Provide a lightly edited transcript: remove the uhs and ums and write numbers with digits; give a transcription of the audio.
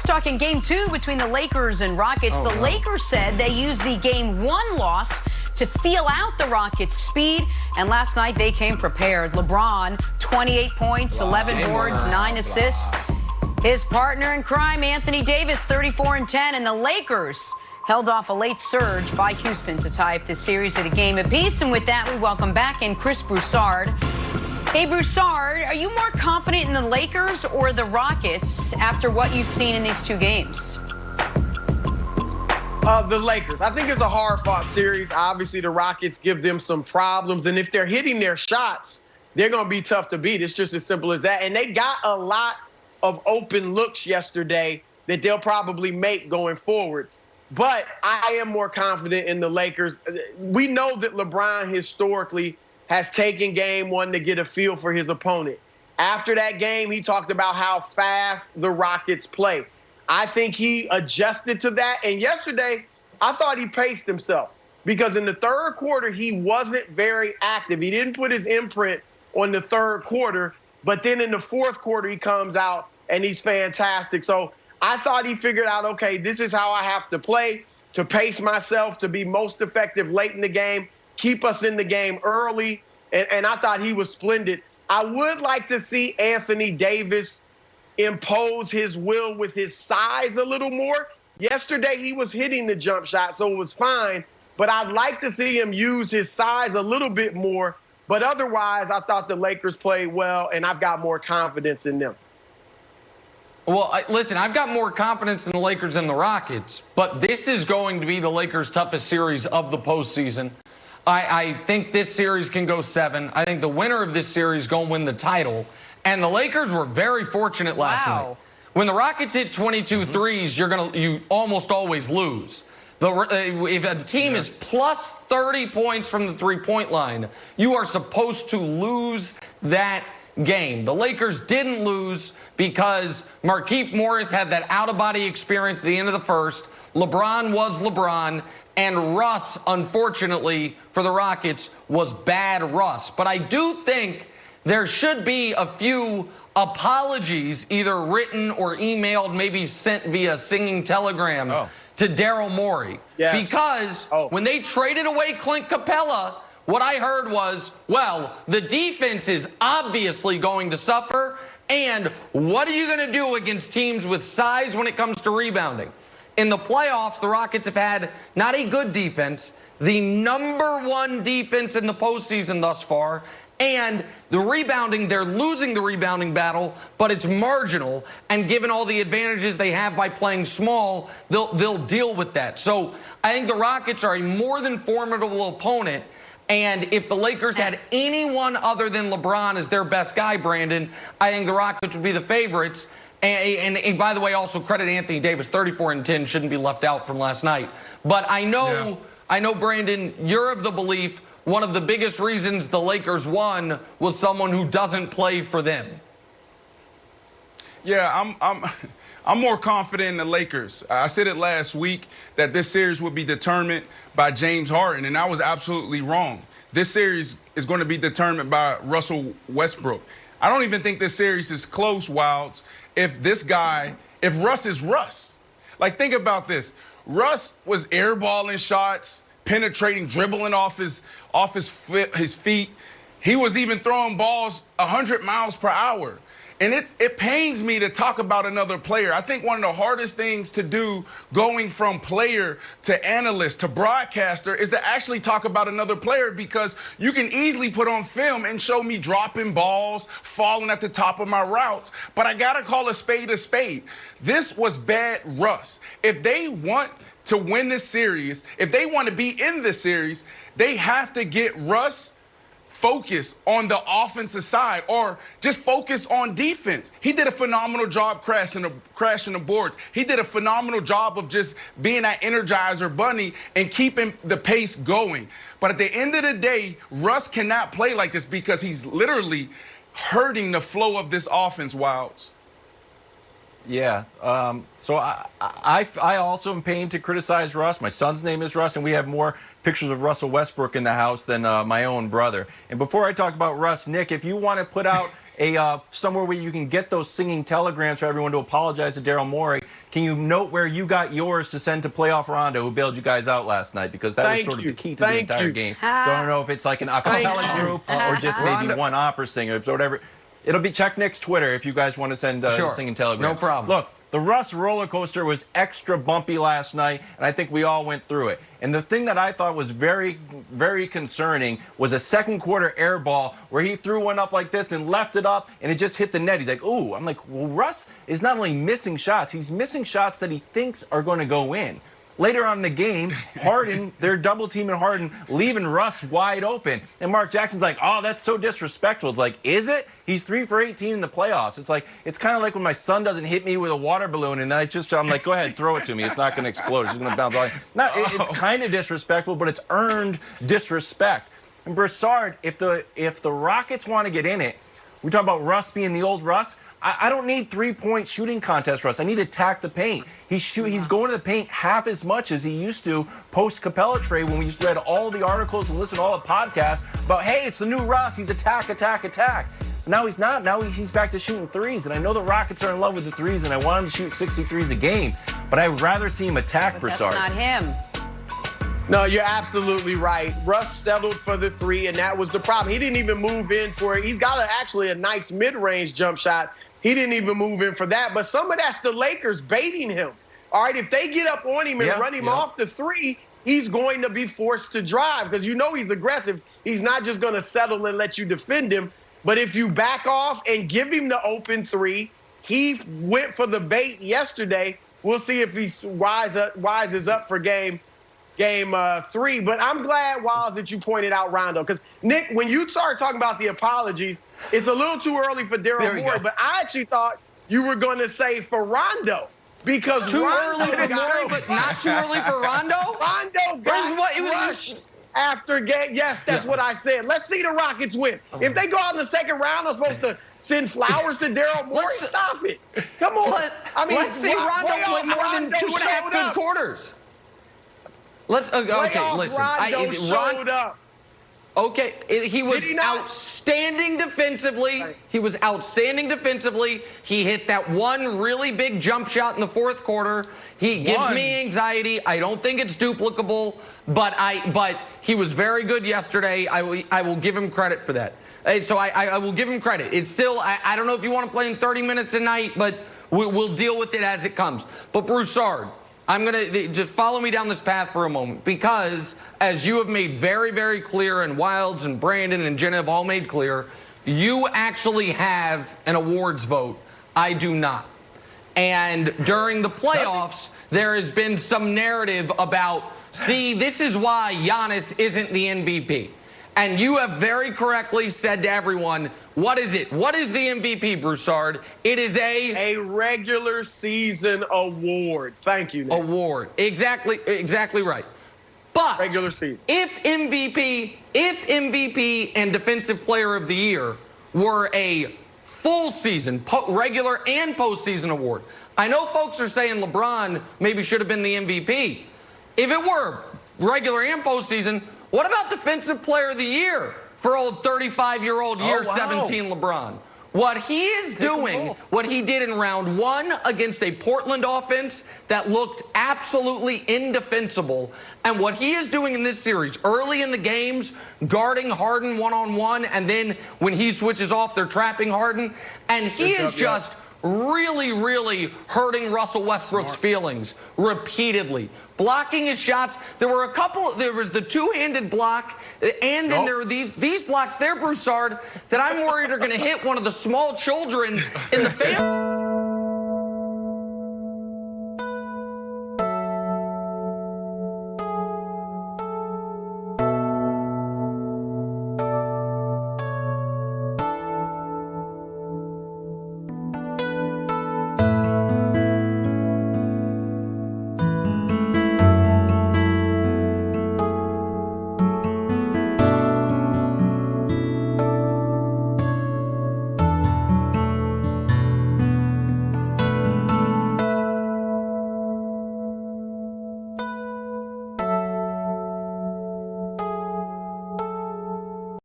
talking game 2 between the Lakers and Rockets. The Lakers said they used the game 1 loss to feel out the Rockets' speed, and last night they came prepared. LeBron, 28 points, 11 boards, 9 assists. His partner in crime, Anthony Davis, 34 and 10, and the Lakers held off a late surge by Houston to tie up the series at a game apiece. And with that, we welcome back in Chris Broussard. Hey, Broussard, are you more confident in the Lakers or the Rockets after what you've seen in these 2 games? The Lakers. I think it's a hard-fought series. Obviously, the Rockets give them some problems, and if they're hitting their shots, they're going to be tough to beat. It's just as simple as that. And they got a lot of open looks yesterday that they'll probably make going forward. But I am more confident in the Lakers. We know that LeBron historically has taken game 1 to get a feel for his opponent. After that game, he talked about how fast the Rockets play. I think he adjusted to that. And yesterday, I thought he paced himself because in the third quarter, he wasn't very active. He didn't put his imprint on the third quarter. But then in the fourth quarter, he comes out and he's fantastic. So I thought he figured out, okay, this is how I have to play to pace myself, to be most effective late in the game, keep us in the game early. And I thought he was splendid. I would like to see Anthony Davis impose his will with his size a little more. Yesterday, he was hitting the jump shot, so it was fine. But I'd like to see him use his size a little bit more. But otherwise, I thought the Lakers played well, and I've got more confidence in them. Well, listen, I've got more confidence in the Lakers than the Rockets, but this is going to be the Lakers' toughest series of the postseason. I think this series can go 7. I think the winner of this series is going to win the title. And the Lakers were very fortunate last night. When the Rockets hit 22 threes, you almost always lose. If a team is plus 30 points from the three-point line, you are supposed to lose that game. The Lakers didn't lose because Markieff Morris had that out-of-body experience at the end of the first. LeBron was LeBron. And Russ, unfortunately, for the Rockets, was bad Russ. But I do think there should be a few apologies, either written or emailed, maybe sent via singing telegram to Daryl Morey. Yes. Because when they traded away Clint Capella, what I heard was, well, the defense is obviously going to suffer. And what are you going to do against teams with size when it comes to rebounding? In the playoffs, the Rockets have had not a good defense, the #1 defense in the postseason thus far, and the rebounding, they're losing the rebounding battle, but it's marginal, and given all the advantages they have by playing small, they'll deal with that. So I think the Rockets are a more than formidable opponent, and if the Lakers had anyone other than LeBron as their best guy, Brandon, I think the Rockets would be the favorites. And by the way, also credit Anthony Davis, 34 and 10 shouldn't be left out from last night. But I know, Brandon, you're of the belief one of the biggest reasons the Lakers won was someone who doesn't play for them. Yeah, I'm more confident in the Lakers. I said it last week that this series would be determined by James Harden, and I was absolutely wrong. This series is going to be determined by Russell Westbrook. I don't even think this series is close, Wilds, if Russ is Russ. Like, think about this. Russ was airballing shots, penetrating, dribbling off his feet. He was even throwing balls 100 miles per hour. And it pains me to talk about another player. I think one of the hardest things to do going from player to analyst to broadcaster is to actually talk about another player, because you can easily put on film and show me dropping balls, falling at the top of my routes. But I got to call a spade a spade. This was bad Russ. If they want to win this series, if they want to be in this series, they have to get Russ focus on the offensive side, or just focus on defense. He did a phenomenal job crashing the boards. He did a phenomenal job of just being that Energizer bunny and keeping the pace going. But at the end of the day, Russ cannot play like this because he's literally hurting the flow of this offense, Wilds. Yeah. So I also am pained to criticize Russ. My son's name is Russ, and we have more pictures of Russell Westbrook in the house than my own brother. And before I talk about Russ, Nick, if you want to put out somewhere where you can get those singing telegrams for everyone to apologize to Daryl Morey. Can you note where you got yours to send to Playoff Rondo, who bailed you guys out last night? Because that was sort of the key to the entire game. So I don't know if it's like an a cappella group or just maybe one opera singer, so whatever. It'll be, check Nick's Twitter if you guys want to send singing telegrams. No problem. Look, the Russ roller coaster was extra bumpy last night, and I think we all went through it. And the thing that I thought was very, very concerning was a second quarter air ball where he threw one up like this and left it up, and it just hit the net. He's like, ooh. I'm like, well, Russ is not only missing shots, he's missing shots that he thinks are going to go in. Later on in the game, Harden, they're double teaming Harden, leaving Russ wide open. And Mark Jackson's like, oh, that's so disrespectful. It's like, is it? He's 3 for 18 in the playoffs. It's like, it's kind of like when my son doesn't hit me with a water balloon, and then I'm like, go ahead, throw it to me. It's not going to explode. It's going to bounce off. It's kind of disrespectful, but it's earned disrespect. And Broussard, if the Rockets want to get in it, we talk about Russ being the old Russ. I don't need 3-point shooting contest, Russ. I need to attack the paint. He's going to the paint half as much as he used to post-Capella trade when we read all the articles and listened to all the podcasts about, hey, it's the new Russ. He's attack, attack, attack. Now he's not. Now he's back to shooting threes. And I know the Rockets are in love with the threes, and I want him to shoot 63s a game. But I'd rather see him attack Broussard. That's not him. No, you're absolutely right. Russ settled for the 3, and that was the problem. He didn't even move in for it. He's got actually a nice mid-range jump shot. He didn't even move in for that. But some of that's the Lakers baiting him. All right, if they get up on him and run him off the 3, he's going to be forced to drive because you know he's aggressive. He's not just going to settle and let you defend him. But if you back off and give him the open 3, he went for the bait yesterday. We'll see if he wises up for game 3. But I'm glad, Wiles, that you pointed out Rondo. Because, Nick, when you started talking about the apologies, it's a little too early for Daryl Morey. But I actually thought you were going to say for Rondo. Because too Rondo early for Morey, but not too early for Rondo? Rondo got crushed after game. Yes, that's what I said. Let's see the Rockets win. If they go out in the second round, I'm supposed to send flowers to Daryl Morey. Stop it. Come on. Let's see Rondo play more than 2.5 good quarters. Okay, listen. Rondo showed up. Okay, he was outstanding defensively. Right. He was outstanding defensively. He hit that one really big jump shot in the fourth quarter. He gives me anxiety. I don't think it's duplicable, but he was very good yesterday. I will give him credit for that. So I will give him credit. It's still, I don't know if you want to play in 30 minutes a night, but we'll deal with it as it comes. But Broussard, I'm going to just follow me down this path for a moment because, as you have made very, very clear, and Wilds and Brandon and Jenna have all made clear, you actually have an awards vote. I do not. And during the playoffs, there has been some narrative about, see, this is why Giannis isn't the MVP. And you have very correctly said to everyone, what is it? What is the MVP, Broussard? It is a regular season award. Thank you, Nick. Award. Exactly right. But regular season. If MVP and Defensive Player of the Year were a full season, regular and postseason award, I know folks are saying LeBron maybe should have been the MVP. If it were regular and postseason, what about Defensive Player of the Year for old 35-year-old year 17 LeBron? What he is doing, what he did in round 1 against a Portland offense that looked absolutely indefensible, and what he is doing in this series, early in the games, guarding Harden one-on-one, and then when he switches off, they're trapping Harden, and he is just really, really hurting Russell Westbrook's feelings repeatedly. Blocking his shots. There was the two-handed block, and then there were these blocks there, Broussard, that I'm worried are going to hit one of the small children in the family.